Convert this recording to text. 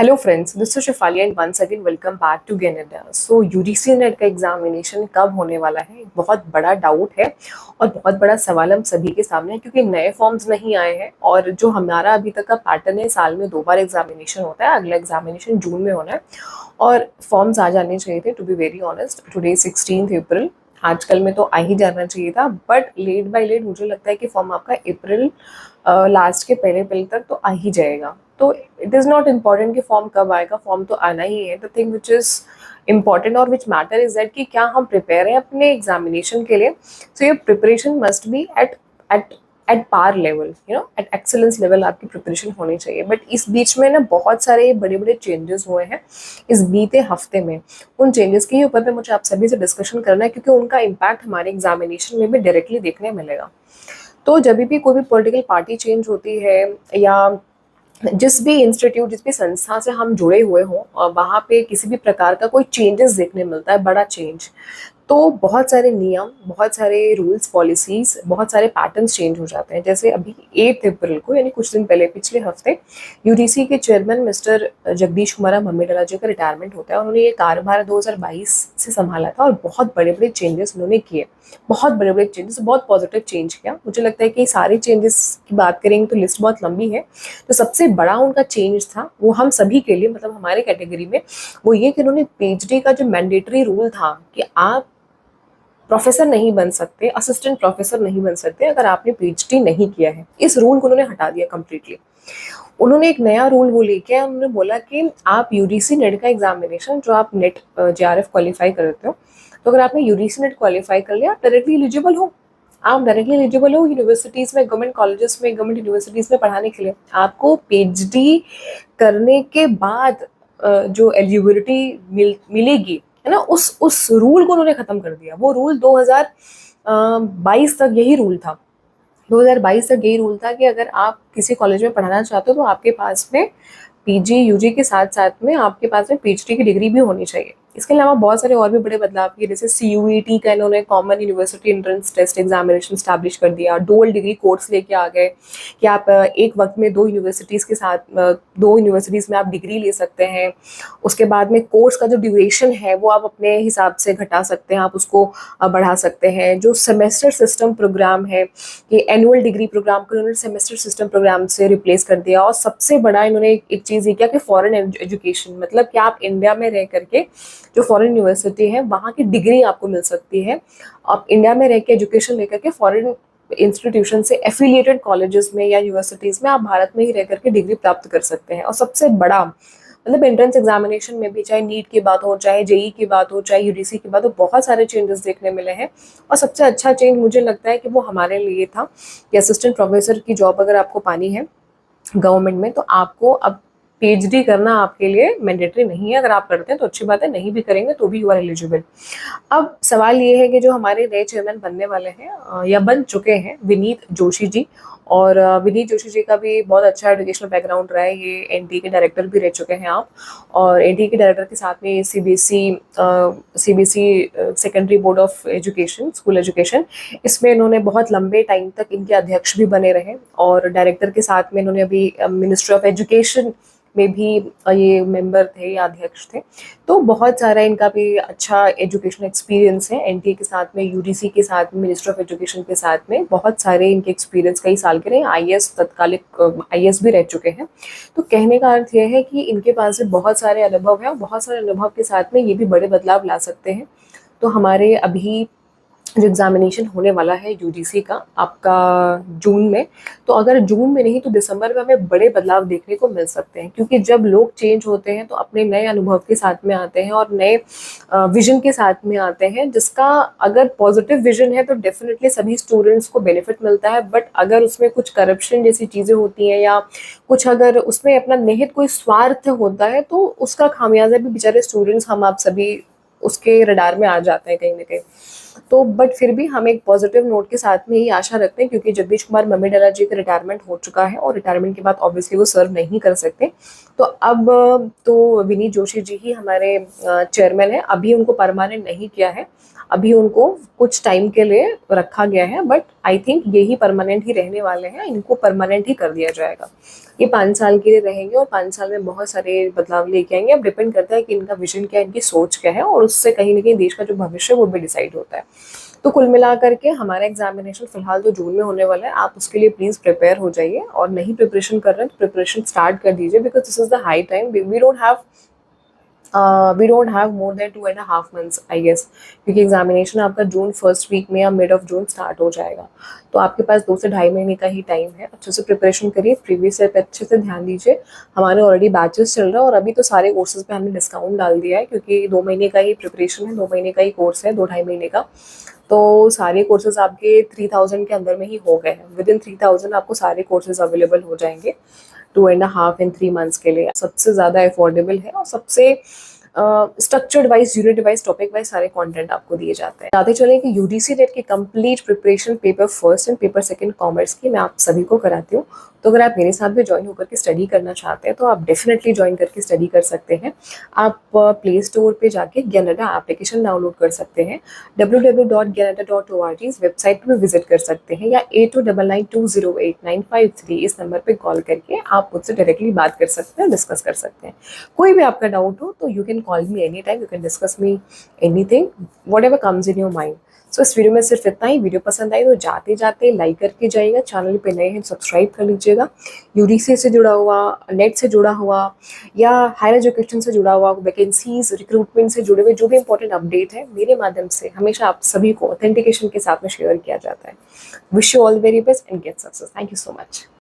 Hello friends, this is Shefali and once again welcome back to गेनेडा। So UGC NET का examination कब होने वाला है, एक बहुत बड़ा डाउट है और बहुत बड़ा सवाल हम सभी के सामने है क्योंकि नए फॉर्म्स नहीं आए हैं। और जो हमारा अभी तक का पैटर्न है, साल में 2 बार एग्जामिनेशन होता है, अगला एग्जामिनेशन जून में होना है और फॉर्म्स आ जाने चाहिए थे। To be very honest, today 16 April, आजकल में तो आ ही जाना चाहिए था, बट लेट बाय लेट मुझे लगता है कि फॉर्म आपका अप्रैल लास्ट के पहले पहले तक तो आ ही जाएगा। तो इट इज़ नॉट इम्पॉर्टेंट कि फॉर्म कब आएगा, फॉर्म तो आना ही है। The thing which is important और विच मैटर इज दैट कि क्या हम प्रिपेयर हैं अपने एग्जामिनेशन के लिए। So your preparation must be at at at par level, you know, at excellence level आपकी प्रिपरेशन होनी चाहिए। बट इस बीच में ना बहुत सारे बड़े बड़े चेंजेस हुए हैं इस बीते हफ्ते में। उन चेंजेस के ऊपर में मुझे आप सभी से डिस्कशन करना है क्योंकि उनका इम्पैक्ट हमारे एग्जामिनेशन में भी डायरेक्टली देखने मिलेगा। तो जब भी कोई भी पॉलिटिकल पार्टी चेंज होती है या जिस भी इंस्टीट्यूट, जिस भी संस्था से हम जुड़े हुए हों और वहाँ पे किसी भी प्रकार का कोई चेंजेस देखने मिलता है, बड़ा चेंज, तो बहुत सारे नियम, बहुत सारे रूल्स, पॉलिसीज, बहुत सारे पैटर्न्स चेंज हो जाते हैं। जैसे अभी 8 अप्रैल को, यानी कुछ दिन पहले, पिछले हफ्ते, यूजीसी के चेयरमैन मिस्टर जगदीश कुमार मम्मीडला जी का रिटायरमेंट होता है। उन्होंने ये कार्यभार 2022 से संभाला था और बहुत बड़े बड़े चेंजेस उन्होंने किए, बहुत बड़े बड़े चेंजेस, बहुत पॉजिटिव चेंज किया। मुझे लगता है कि सारे चेंजेस की बात करेंगे तो लिस्ट बहुत लंबी है। तो सबसे बड़ा उनका चेंज था, वो हम सभी के लिए, मतलब हमारे कैटेगरी में, वो ये कि उन्होंने पीएचडी का जो मैंडेटरी रूल था कि आप प्रोफेसर नहीं बन सकते, असिस्टेंट प्रोफेसर नहीं बन सकते अगर आपने पीएचडी नहीं किया है, इस रूल को उन्होंने हटा दिया कम्प्लीटली। उन्होंने एक नया रूल वो लेके आए, उन्होंने बोला कि आप यूजीसी नेट का एग्जामिनेशन, जो आप नेट जेआरएफ क्वालिफाई करते हो, तो अगर आपने यूजीसी नेट क्वालिफाई कर लिया, आप डायरेक्टली एलिजिबल हो। आप डायरेक्टली एलिजिबल हो यूनिवर्सिटीज़ में, गवर्नमेंट कॉलेजेस में, गवर्नमेंट यूनिवर्सिटीज़ में पढ़ाने के लिए। आपको पीएचडी करने के बाद जो एलिजिबिलिटी मिलेगी, है ना, उस रूल को उन्होंने ख़त्म कर दिया। वो रूल 2022 तक यही रूल था। 2022 तक यही रूल था कि अगर आप किसी कॉलेज में पढ़ाना चाहते हो तो आपके पास में पीजी यूजी के साथ साथ में आपके पास में पीएचडी की डिग्री भी होनी चाहिए। इसके अलावा बहुत सारे और भी बड़े बदलाव किए, जैसे सीयूईटी का इन्होंने common university entrance test examination establish कर दिया। डुअल डिग्री कोर्स लेके आ गए कि आप एक वक्त में 2 यूनिवर्सिटीज़ के साथ 2 यूनिवर्सिटीज़ में आप डिग्री ले सकते हैं। उसके बाद में कोर्स का जो ड्यूरेशन है वो आप अपने हिसाब से घटा सकते हैं, आप उसको बढ़ा सकते हैं। जो सेमेस्टर सिस्टम प्रोग्राम है कि एनुअल डिग्री प्रोग्राम को इन्होंने सेमेस्टर सिस्टम प्रोग्राम से रिप्लेस कर दिया। और सबसे बड़ा इन्होंने एक चीज़ ये किया कि फॉरेन एजुकेशन, मतलब कि आप इंडिया में रह करके जो फॉरेन यूनिवर्सिटी है वहाँ की डिग्री आपको मिल सकती है। आप इंडिया में रह के एजुकेशन लेकर के फॉरेन इंस्टीट्यूशन से एफिलिएटेड कॉलेजेस में या यूनिवर्सिटीज़ में आप भारत में ही रह करके डिग्री प्राप्त कर सकते हैं। और सबसे बड़ा, मतलब एंट्रेंस एग्जामिनेशन में भी, चाहे नीट की बात हो, चाहे जेई की बात हो, चाहे यूजीसी की बात हो, बहुत सारे चेंजेस देखने मिले हैं। और सबसे अच्छा चेंज मुझे लगता है कि वो हमारे लिए था कि असिस्टेंट प्रोफेसर की जॉब अगर आपको पानी है गवर्नमेंट में, तो आपको अब पीएचडी करना आपके लिए मैंडेटरी नहीं है। अगर आप करते हैं तो अच्छी बात है, नहीं भी करेंगे तो भी यू आर एलिजिबल। अब सवाल ये है कि जो हमारे नए चेयरमैन बनने वाले हैं या बन चुके हैं, विनीत जोशी जी, और विनीत जोशी जी का भी बहुत अच्छा एजुकेशनल बैकग्राउंड रहा है। ये एनटीए के डायरेक्टर भी रह चुके हैं आप, और एनटीए के डायरेक्टर के साथ में CBSE secondary board of education, school education, इसमें इन्होंने बहुत लंबे टाइम तक इनके अध्यक्ष भी बने रहे। और डायरेक्टर के साथ में इन्होंने अभी मिनिस्ट्री ऑफ एजुकेशन में भी ये मेंबर थे या अध्यक्ष थे। तो बहुत सारा इनका भी अच्छा एजुकेशन एक्सपीरियंस है। एनटीए के साथ में, यूजीसी के साथ में, मिनिस्ट्री ऑफ एजुकेशन के साथ में बहुत सारे इनके एक्सपीरियंस कई साल के रहे। आईएएस, तत्कालिक आईएएस भी रह चुके हैं। तो कहने का अर्थ यह है कि इनके पास में बहुत सारे अनुभव है और बहुत सारे अनुभव के साथ में ये भी बड़े बदलाव ला सकते हैं। तो हमारे अभी जो एग्जामिनेशन होने वाला है यूजीसी का आपका जून में, तो अगर जून में नहीं तो दिसंबर में हमें बड़े बदलाव देखने को मिल सकते हैं। क्योंकि जब लोग चेंज होते हैं तो अपने नए अनुभव के साथ में आते हैं और नए विजन के साथ में आते हैं, जिसका अगर पॉजिटिव विजन है तो डेफिनेटली सभी स्टूडेंट्स को बेनिफिट मिलता है। बट अगर उसमें कुछ करप्शन जैसी चीज़ें होती हैं या कुछ अगर उसमें अपना निहित कोई स्वार्थ होता है तो उसका खामियाजा भी बेचारे स्टूडेंट्स, हम आप सभी उसके रडार में आ जाते हैं कहीं ना कहीं। तो बट फिर भी हम एक पॉजिटिव नोट के साथ में ही आशा रखते हैं, क्योंकि जगदीश कुमार मम्मीडाला जी का रिटायरमेंट हो चुका है और रिटायरमेंट के बाद ऑब्वियसली वो सर्व नहीं कर सकते। तो अब तो विनीत जोशी जी ही हमारे चेयरमैन है। अभी उनको परमानेंट नहीं किया है, अभी उनको कुछ टाइम के लिए रखा गया है, बट आई थिंक यही परमानेंट ही रहने वाले हैं, इनको परमानेंट ही कर दिया जाएगा। ये 5 साल के लिए रहेंगे और 5 साल में बहुत सारे बदलाव लेके आएंगे। अब डिपेंड करता है कि इनका विजन क्या है, इनकी सोच क्या है, और उससे कहीं ना कहीं देश का जो भविष्य है वो भी डिसाइड होता है। तो कुल मिला करके हमारा एग्जामिनेशन फिलहाल तो जून में होने वाला है। आप उसके लिए प्लीज प्रिपेयर हो जाइए, और नहीं प्रिपरेशन कर रहे हैं तो प्रिपरेशन स्टार्ट कर दीजिए, because this is the high time. We don't have more than 2.5 months I guess, क्योंकि एग्जामिनेशन आपका जून फर्स्ट वीक में या मिड ऑफ जून स्टार्ट हो जाएगा। तो आपके पास 2 से ढाई महीने का ही टाइम है। अच्छे से प्रिपरेशन करिए, प्रीवियस ईयर पे अच्छे से ध्यान दीजिए। हमारे ऑलरेडी बैचेस चल रहा है, और अभी तो सारे कोर्सेज पे हमने डिस्काउंट डाल दिया है, क्योंकि 2 महीने का ही प्रिपरेशन है, 2 महीने का ही कोर्स है, 2 ढाई महीने का। तो सारे कोर्सेज आपके 3000 के अंदर में ही हो गए हैं। विद इन 3000 आपको सारे कोर्सेज अवेलेबल हो जाएंगे 2.5 and 3 months के लिए। सबसे ज़्यादा अफोर्डेबल है, और सबसे structured wise, unit wise, topic wise सारे कंटेंट आपको दिए जाते हैं। बताते चले कि यूडीसी नेट की complete preparation paper first and paper second commerce की मैं आप सभी को कराती हूँ। तो अगर आप मेरे साथ भी ज्वाइन होकर के स्टडी करना चाहते हैं तो आप डेफिनेटली ज्वाइन करके स्टडी कर सकते हैं। आप प्ले स्टोर पे जाके ज्ञानडा एप्लीकेशन डाउनलोड कर सकते हैं, www.gyanada.org इस वेबसाइट पर भी विजिट कर सकते हैं, या 8299208953 इस नंबर पे कॉल करके आप मुझसे डायरेक्टली बात कर सकते हैं, डिस्कस कर सकते हैं। कोई भी आपका डाउट हो तो you can call me any time, you can discuss me anything, whatever comes in your mind. So इस वीडियो में सिर्फ इतना ही। वीडियो पसंद आई तो जाते जाते लाइक करके जाइएगा, चैनल पे नए हैं सब्सक्राइब कर लीजिएगा। यूडीसी से जुड़ा हुआ, नेट से जुड़ा हुआ, या हायर एजुकेशन से जुड़ा हुआ, वैकेंसीज, रिक्रूटमेंट से जुड़े हुए जो भी इंपॉर्टेंट अपडेट है मेरे माध्यम से हमेशा आप सभी को ऑथेंटिकेशन के साथ में शेयर किया जाता है। Wish you all very best and get success. Thank you so much.